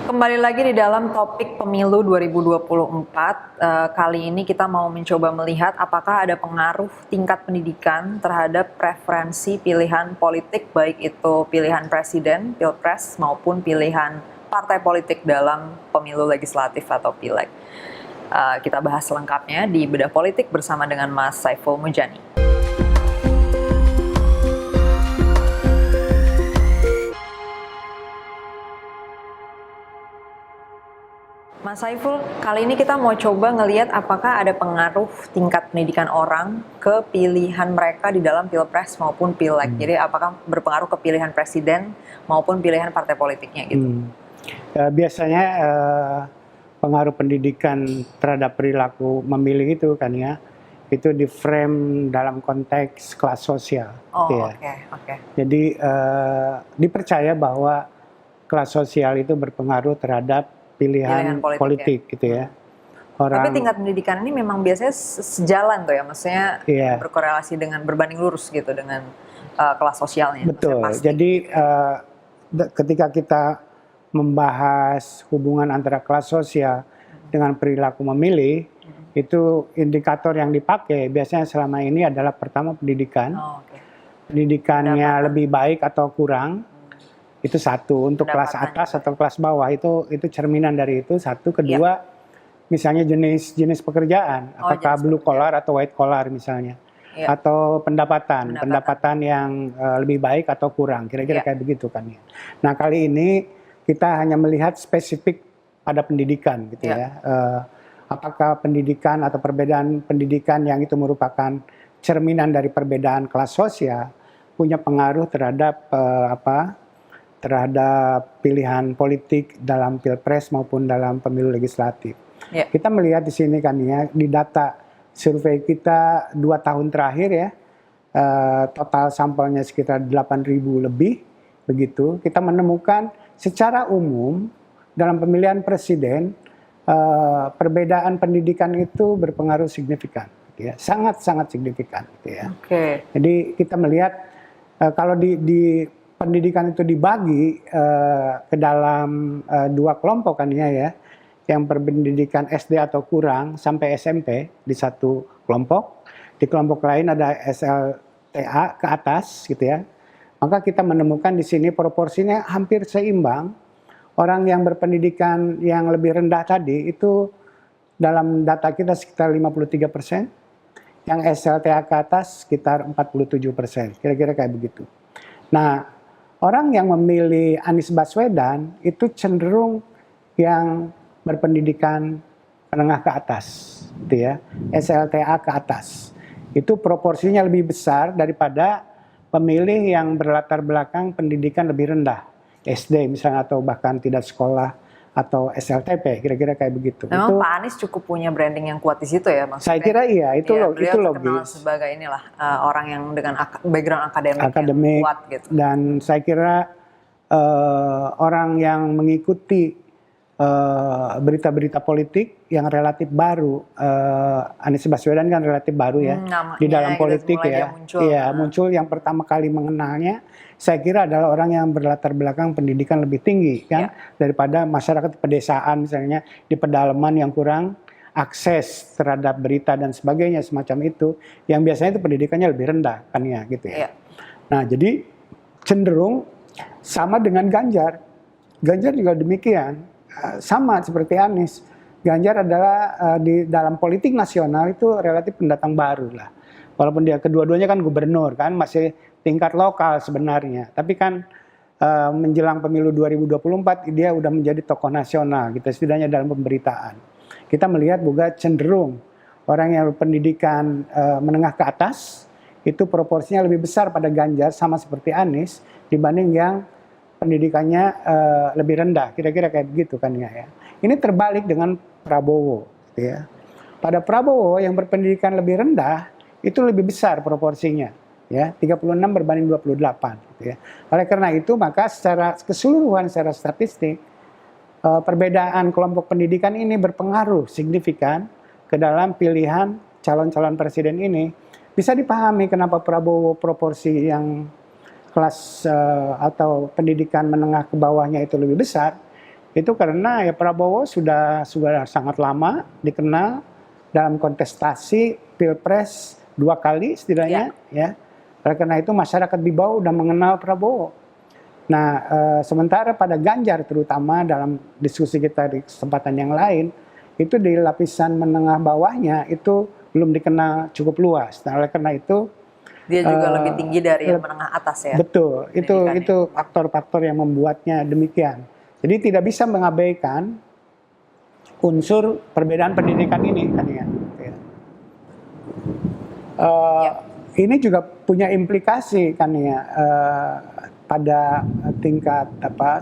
Kembali lagi di dalam topik pemilu 2024. Kali ini kita mau mencoba melihat apakah ada pengaruh tingkat pendidikan terhadap preferensi pilihan politik, baik itu pilihan presiden, pilpres, maupun pilihan partai politik dalam pemilu legislatif atau pileg. Kita bahas selengkapnya di Bedah Politik bersama dengan Mas Saiful Mujani. Mas Saiful, kali ini kita mau coba ngelihat apakah ada pengaruh tingkat pendidikan orang ke pilihan mereka di dalam pilpres maupun pileg. Jadi apakah berpengaruh ke pilihan presiden maupun pilihan partai politiknya gitu? Biasanya pengaruh pendidikan terhadap perilaku memilih itu kan ya, itu di frame dalam konteks kelas sosial. Oh, ya. Oke. Jadi dipercaya bahwa kelas sosial itu berpengaruh terhadap pilihan politik ya. gitu ya. Tapi tingkat pendidikan ini memang biasanya sejalan tuh ya, maksudnya berkorelasi dengan berbanding lurus gitu dengan kelas sosialnya. Betul. Jadi ketika kita membahas hubungan antara kelas sosial dengan perilaku memilih, itu indikator yang dipakai biasanya selama ini adalah pertama pendidikan. Pendidikannya lebih baik atau kurang. Itu satu. Untuk kelas atas atau kelas bawah itu cerminan dari itu. Satu. Kedua, misalnya jenis pekerjaan, apakah blue collar atau white collar misalnya, atau pendapatan yang lebih baik atau kurang, kira-kira kayak begitu kan ya. Nah, kali ini kita hanya melihat spesifik pada pendidikan gitu ya. Apakah pendidikan atau perbedaan pendidikan yang itu merupakan cerminan dari perbedaan kelas sosial punya pengaruh terhadap terhadap pilihan politik dalam pilpres maupun dalam pemilu legislatif. Kita melihat di sini kan ya, di data survei kita 2 tahun terakhir ya, total sampelnya sekitar 8.000 lebih, begitu. Kita menemukan secara umum dalam pemilihan presiden, perbedaan pendidikan itu berpengaruh signifikan, gitu ya. Sangat-sangat signifikan. Gitu ya. Jadi kita melihat kalau di pendidikan itu dibagi ke dalam 2 kelompok kan ya, yang berpendidikan SD atau kurang sampai SMP di satu kelompok, di kelompok lain ada SLTA ke atas gitu ya. Maka kita menemukan di sini proporsinya hampir seimbang. Orang yang berpendidikan yang lebih rendah tadi itu dalam data kita sekitar 53%, yang SLTA ke atas sekitar 47%, kira-kira kayak begitu. Nah, orang yang memilih Anies Baswedan itu cenderung yang berpendidikan menengah ke atas, gitu ya, SLTA ke atas. Itu proporsinya lebih besar daripada pemilih yang berlatar belakang pendidikan lebih rendah, SD misalnya atau bahkan tidak sekolah atau SLTP, kira-kira kayak begitu. Memang Pak Anies cukup punya branding yang kuat di situ ya, maksudnya. Saya kira iya, itu logis. Beliau terkenal sebagai inilah orang yang dengan background akademik yang kuat gitu. Dan saya kira orang yang mengikuti berita-berita politik yang relatif baru, Anies Baswedan kan relatif baru ya di dalam politik ya. Muncul yang pertama kali mengenalnya, saya kira adalah orang yang berlatar belakang pendidikan lebih tinggi kan daripada masyarakat pedesaan misalnya di pedalaman yang kurang akses terhadap berita dan sebagainya semacam itu, yang biasanya itu pendidikannya lebih rendah kan ya gitu ya. Nah, jadi cenderung sama dengan Ganjar. Ganjar juga demikian, sama seperti Anies. Ganjar adalah di dalam politik nasional itu relatif pendatang baru lah. Walaupun dia kedua-duanya kan gubernur kan, masih tingkat lokal sebenarnya. Tapi kan menjelang pemilu 2024 dia udah menjadi tokoh nasional gitu, setidaknya dalam pemberitaan. Kita melihat juga cenderung orang yang berpendidikan menengah ke atas itu proporsinya lebih besar pada Ganjar sama seperti Anies dibanding yang pendidikannya lebih rendah, kira-kira kayak begitu kan ya. Ini terbalik dengan Prabowo, gitu ya. Pada Prabowo yang berpendidikan lebih rendah itu lebih besar proporsinya, ya 36 berbanding 28, gitu ya. Oleh karena itu maka secara keseluruhan secara statistik perbedaan kelompok pendidikan ini berpengaruh signifikan ke dalam pilihan calon-calon presiden ini. Bisa dipahami kenapa Prabowo proporsi yang kelas atau pendidikan menengah ke bawahnya itu lebih besar Itu karena ya Prabowo sudah sangat lama dikenal dalam kontestasi Pilpres 2 kali setidaknya, ya. Oleh karena itu masyarakat di bawah udah mengenal Prabowo. Nah, sementara pada Ganjar terutama dalam diskusi kita di kesempatan yang lain, itu di lapisan menengah bawahnya itu belum dikenal cukup luas. Nah, oleh karena itu dia juga lebih tinggi dari yang menengah atas ya. Betul, itu faktor-faktor yang membuatnya demikian. Jadi tidak bisa mengabaikan unsur perbedaan pendidikan ini kan ya. Ini juga punya implikasi kan ya pada tingkat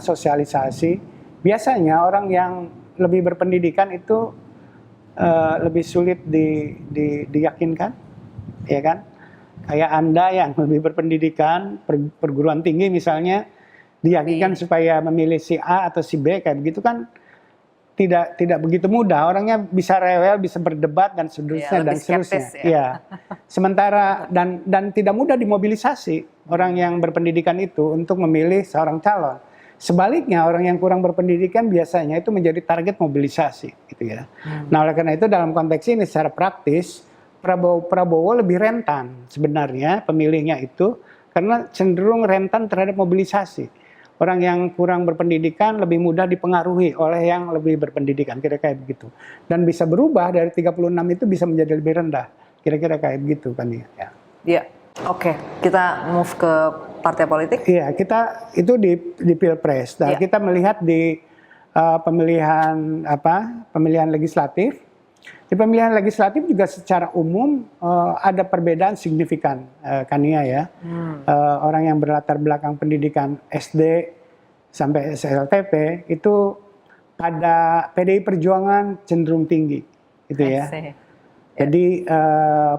sosialisasi. Biasanya orang yang lebih berpendidikan itu lebih sulit diyakinkan, ya kan? Kayak Anda yang lebih berpendidikan, perguruan tinggi misalnya, diyakinkan supaya memilih si A atau si B kayak begitu kan tidak begitu mudah. Orangnya bisa rewel, bisa berdebat dan seterusnya dan seterusnya. Ya. Sementara dan tidak mudah dimobilisasi orang yang berpendidikan itu untuk memilih seorang calon. Sebaliknya orang yang kurang berpendidikan biasanya itu menjadi target mobilisasi, gitu ya. Nah oleh karena itu dalam konteks ini secara praktis Prabowo lebih rentan sebenarnya pemilihnya itu karena cenderung rentan terhadap mobilisasi. Orang yang kurang berpendidikan lebih mudah dipengaruhi oleh yang lebih berpendidikan, kira-kira begitu. Dan bisa berubah dari 36 itu bisa menjadi lebih rendah, kira-kira kayak begitu kan ya. Iya, oke. Kita move ke partai politik. Iya, kita itu di Pilpres. Dan kita melihat di pemilihan legislatif. Di pemilihan legislatif juga secara umum ada perbedaan signifikan, Kania ya. Orang yang berlatar belakang pendidikan SD sampai SLTP itu pada PDI Perjuangan cenderung tinggi, gitu ya. Jadi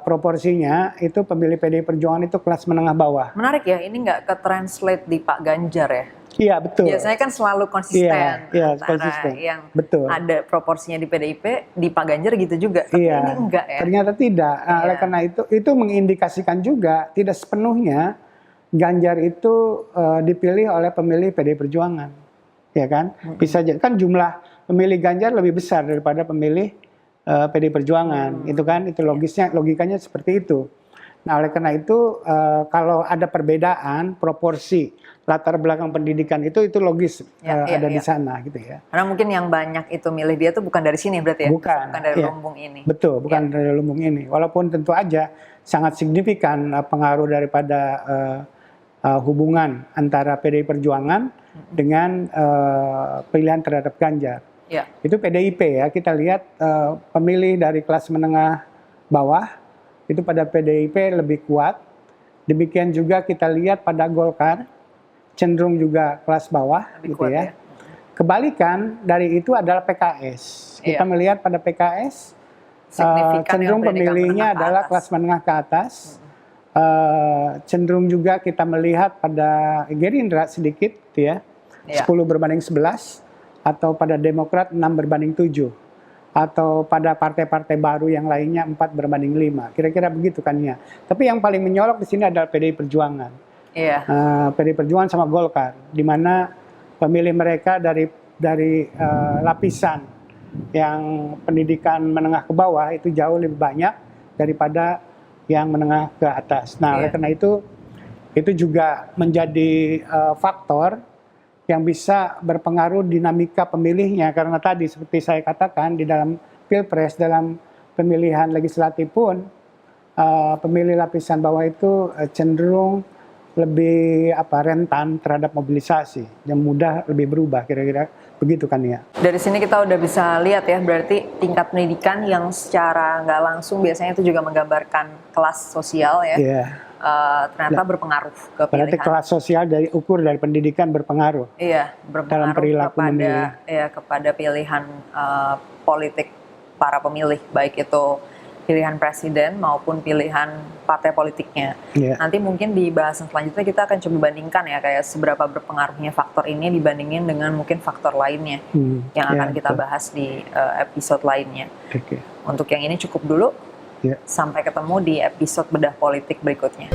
proporsinya itu pemilih PDI Perjuangan itu kelas menengah bawah. Menarik ya, ini nggak ke-translate di Pak Ganjar ya? Iya betul. Biasanya kan selalu konsisten antara konsisten. yang betul. Ada proporsinya di PDIP, di Pak Ganjar gitu juga. Tapi ini enggak ya? Ternyata tidak. Nah, oleh karena itu mengindikasikan juga tidak sepenuhnya Ganjar itu dipilih oleh pemilih PDI Perjuangan, ya kan? Bisa jadi kan jumlah pemilih Ganjar lebih besar daripada pemilih PDI Perjuangan, itu kan? Itu logikanya seperti itu. Nah, oleh karena itu kalau ada perbedaan proporsi latar belakang pendidikan itu logis ada di sana gitu ya. Karena mungkin yang banyak itu milih dia tuh bukan dari sini berarti ya? Bukan dari lumbung ini. Betul, bukan dari lumbung ini. Walaupun tentu aja sangat signifikan pengaruh daripada hubungan antara PDI Perjuangan dengan pilihan terhadap Ganjar. Itu PDIP ya, kita lihat pemilih dari kelas menengah bawah itu pada PDIP lebih kuat. Demikian juga kita lihat pada Golkar cenderung juga kelas bawah lebih gitu ya. Kebalikan dari itu adalah PKS. Kita melihat pada PKS cenderung pemilihnya adalah kelas menengah ke atas. Cenderung juga kita melihat pada Gerindra sedikit gitu ya. 10 berbanding 11 atau pada Demokrat 6 berbanding 7. Atau pada partai-partai baru yang lainnya 4 berbanding 5. Kira-kira begitu kan ya. Tapi yang paling menyolok di sini adalah PDI Perjuangan. PDI Perjuangan sama Golkar, di mana pemilih mereka dari lapisan yang pendidikan menengah ke bawah itu jauh lebih banyak daripada yang menengah ke atas. Nah, oleh karena itu juga menjadi faktor yang bisa berpengaruh dinamika pemilihnya, karena tadi seperti saya katakan di dalam Pilpres, dalam pemilihan legislatif pun pemilih lapisan bawah itu cenderung lebih rentan terhadap mobilisasi, yang mudah lebih berubah, kira-kira begitu kan ya. Dari sini kita udah bisa lihat ya, berarti tingkat pendidikan yang secara nggak langsung biasanya itu juga menggambarkan kelas sosial ya. Ternyata berpengaruh ke pilihan. Berarti kelas sosial ukur dari pendidikan berpengaruh. Berpengaruh dalam perilaku kepada pilihan politik para pemilih, baik itu pilihan presiden maupun pilihan partai politiknya. Nanti mungkin di bahasan selanjutnya kita akan coba bandingkan ya, kayak seberapa berpengaruhnya faktor ini dibandingin dengan mungkin faktor lainnya yang akan kita bahas di episode lainnya. Untuk yang ini cukup dulu. Sampai ketemu di episode bedah politik berikutnya.